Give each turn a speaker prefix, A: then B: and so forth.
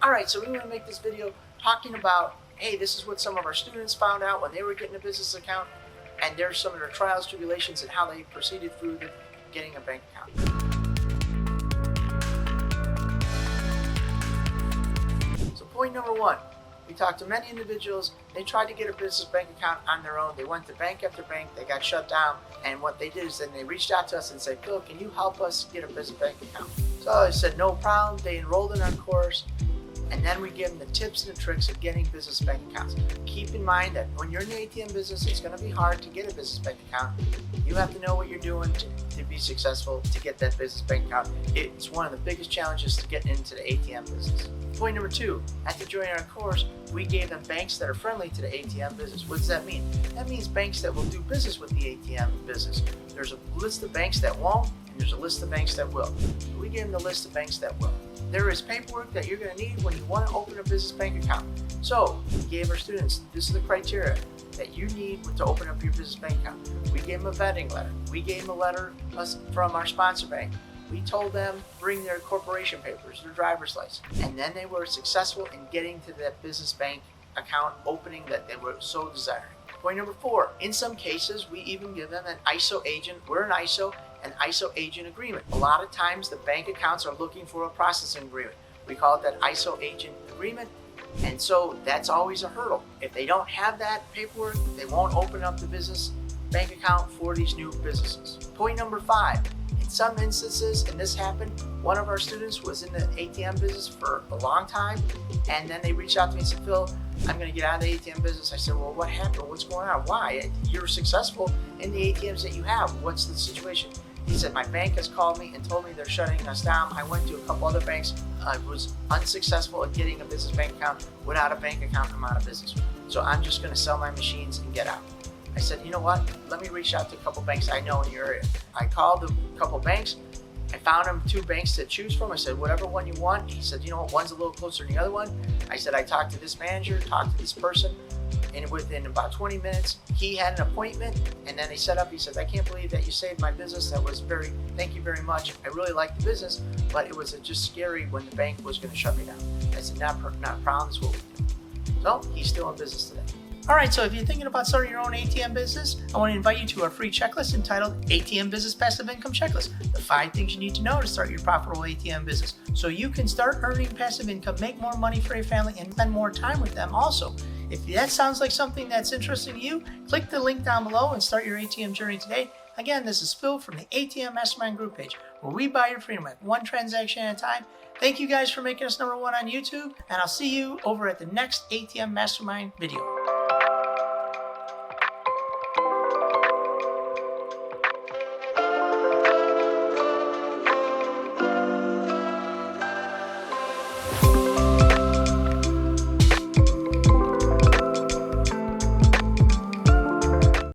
A: Alright, so we want to make this video talking about, hey, this is what some of our students found out when they were getting a business account, and there's some of their trials, tribulations, and how they proceeded through getting a bank account. So point number one, we talked to many individuals. They tried to get a business bank account on their own. They went to bank after bank. They got shut down. And what they did is then they reached out to us and said, Phil, can you help us get a business bank account? So I said, no problem. They enrolled in our course. And then we give them the tips and the tricks of getting business bank accounts. Keep in mind that when you're in the ATM business, it's going to be hard to get a business bank account. You have to know what you're doing to be successful to get that business bank account. It's one of the biggest challenges to get into the ATM business. Point number two, after joining our course, we gave them banks that are friendly to the ATM business. What does that mean? That means banks that will do business with the ATM business. There's a list of banks that won't, and there's a list of banks that will. We gave them the list of banks that will. There is paperwork that you're going to need when you want to open a business bank account. So we gave our students, this is the criteria that you need to open up your business bank account. We gave them a vetting letter. We gave them a letter from our sponsor bank. We told them bring their corporation papers, their driver's license, and then they were successful in getting to that business bank account opening that they were so desiring. Point number four, in some cases, we even give them an ISO agent. We're an ISO agent agreement. A lot of times the bank accounts are looking for a processing agreement. We call it that ISO agent agreement. And so that's always a hurdle. If they don't have that paperwork, they won't open up the business bank account for these new businesses. Point number five, in some instances, and this happened, one of our students was in the ATM business for a long time, and then they reached out to me and said, Phil, I'm going to get out of the ATM business. I said, well, what happened? What's going on? Why? You're successful in the ATMs that you have. What's the situation? He said, my bank has called me and told me they're shutting us down. I went to a couple other banks. I was unsuccessful at getting a business bank account. Without a bank account, I'm out of business. So I'm just going to sell my machines and get out. I said, you know what? Let me reach out to a couple banks I know in your area. I called a couple banks. I found him two banks to choose from. I said, whatever one you want. He said, you know what? One's a little closer than the other one. I said, I talked to this manager, talked to this person. And within about 20 minutes, he had an appointment, and then they set up. He says, I can't believe that you saved my business. Thank you very much. I really like the business, but it was just scary when the bank was going to shut me down. I said, not a problem, it's what we do. So he's still in business today. All right, so if you're thinking about starting your own ATM business, I want to invite you to our free checklist entitled ATM Business Passive Income Checklist, the 5 things you need to know to start your profitable ATM business so you can start earning passive income, make more money for your family, and spend more time with them also. If that sounds like something that's interesting to you, click the link down below and start your ATM journey today. Again, this is Phil from the ATM Mastermind group page, where we buy your freedom at one transaction at a time. Thank you guys for making us #1 on YouTube, and I'll see you over at the next ATM Mastermind video.